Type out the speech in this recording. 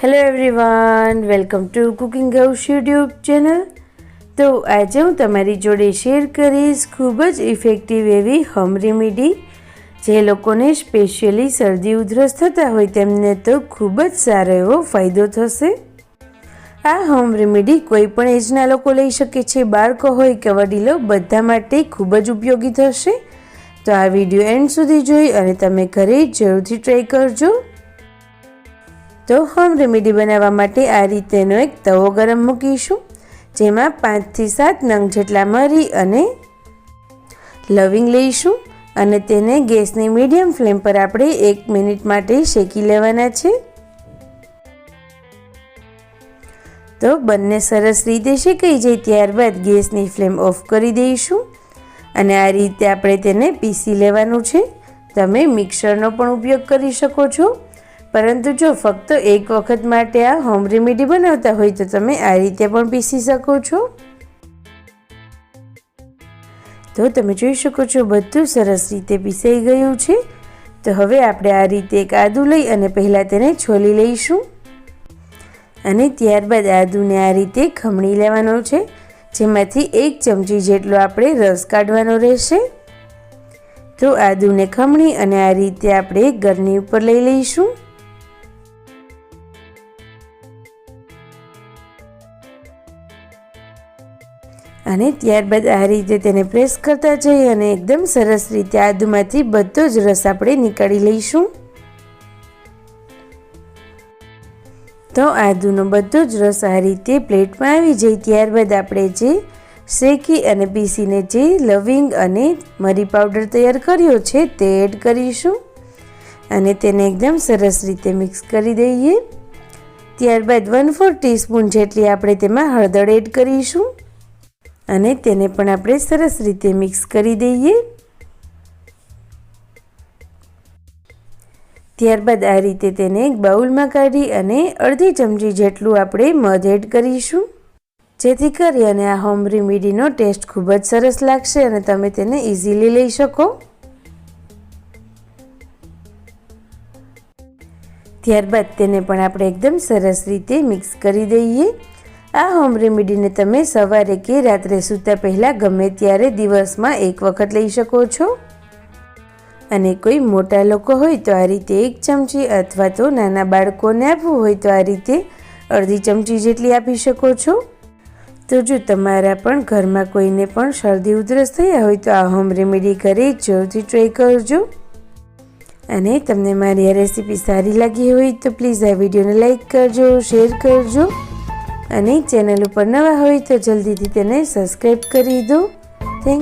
Hello everyone, welcome to cooking house YouTube channel. તો આજે હું તમારી જોડે શેર કરીશ ખૂબ જ ઇફેક્ટિવ એવી હોમ રેમેડી, જે લોકોને સ્પેશિયલી શરદી ઉધરસ થતા હોય તેમને તો ખૂબ જ સારો એવો ફાયદો થશે। આ હોમ રેમેડી કોઈ પણ એજના લોકો લઈ શકે છે, બાળકો હોય કે વડીલો બધા માટે ખૂબ જ ઉપયોગી થશે। તો આ વિડીયો એન્ડ સુધી જોઈ અને તમે ઘરે જરૂરથી ટ્રાય કરજો। તો હોમ રેમેડી બનાવવા માટે આ રીતેનો એક તવો ગરમ મૂકીશું, જેમાં 5 થી 7 નંગ જેટલા મરી અને લવિંગ લઈશું અને તેને ગેસની મીડિયમ ફ્લેમ પર આપણે 1 મિનિટ માટે શેકી લેવાના છે। તો બંને સરસ રીતે શેકાઈ જાય ત્યારબાદ ગેસની ફ્લેમ ઓફ કરી દઈશું અને આ રીતે આપણે તેને પીસી લેવાનું છે। તમે મિક્સરનો પણ ઉપયોગ કરી શકો છો, પરંતુ જો ફક્ત એક વખત માટે આ હોમ રેમેડી બનાવતા હોય તો તમે આ રીતે પણ પીસી શકો છો। તો તમે જોઈ શકો છો બધું સરસ રીતે પીસાઈ ગયું છે। તો હવે આપણે આ રીતે એક આદુ લઈ અને પહેલાં તેને છોલી લઈશું અને ત્યારબાદ આદુને આ રીતે ખમણી લેવાનો છે, જેમાંથી 1 ચમચી જેટલો આપણે રસ કાઢવાનો રહેશે। તો આદુને ખમણી અને આ રીતે આપણે ગરની ઉપર લઈ લઈશું અને ત્યારબાદ આ રીતે તેને પ્રેસ કરતા જઈ અને એકદમ સરસ રીતે આદુમાંથી બધો જ રસ આપણે નીકાળી લઈશું। તો આદુનો બધો જ રસ આ રીતે પ્લેટમાં આવી જાય ત્યારબાદ આપણે જે શેકી અને પીસીને જે લવિંગ અને મરી પાવડર તૈયાર કર્યો છે તે એડ કરીશું અને તેને એકદમ સરસ રીતે મિક્સ કરી દઈએ। ત્યારબાદ 1/4 ટીસ્પૂન જેટલી આપણે તેમાં હળદર એડ કરીશું અને તેને પણ આપણે સરસ રીતે મિક્સ કરી દઈએ। ત્યારબાદ આ રીતે તેને એક બાઉલમાં કાઢી અને અડધી ચમચી જેટલું આપણે મધ એડ કરીશું, જેથી કરી અને આ હોમ રેમેડીનો ટેસ્ટ ખૂબ જ સરસ લાગશે અને તમે તેને ઇઝીલી લઈ શકો। ત્યારબાદ તેને પણ આપણે એકદમ સરસ રીતે મિક્સ કરી દઈએ। આ હોમ રેમેડીને તમે સવારે કે રાત્રે સૂતા પહેલાં ગમે ત્યારે દિવસમાં 1 વખત લઈ શકો છો અને કોઈ મોટા લોકો હોય તો આ રીતે 1 ચમચી અથવા તો નાના બાળકોને આપવું હોય તો આ રીતે અડધી ચમચી જેટલી આપી શકો છો। તો જો તમારા પણ ઘરમાં કોઈને પણ શરદી ઉધરસ થયા હોય તો આ હોમ રેમેડી ઘરે જરૂરથી ટ્રાય કરજો અને તમને મારી આ રેસીપી સારી લાગી હોય તો પ્લીઝ આ વિડીયોને લાઈક કરજો, શેર કરજો અને ચેનલ ઉપર નવા હોય તો જલ્દીથી તેને સબસ્ક્રાઈબ કરી દો।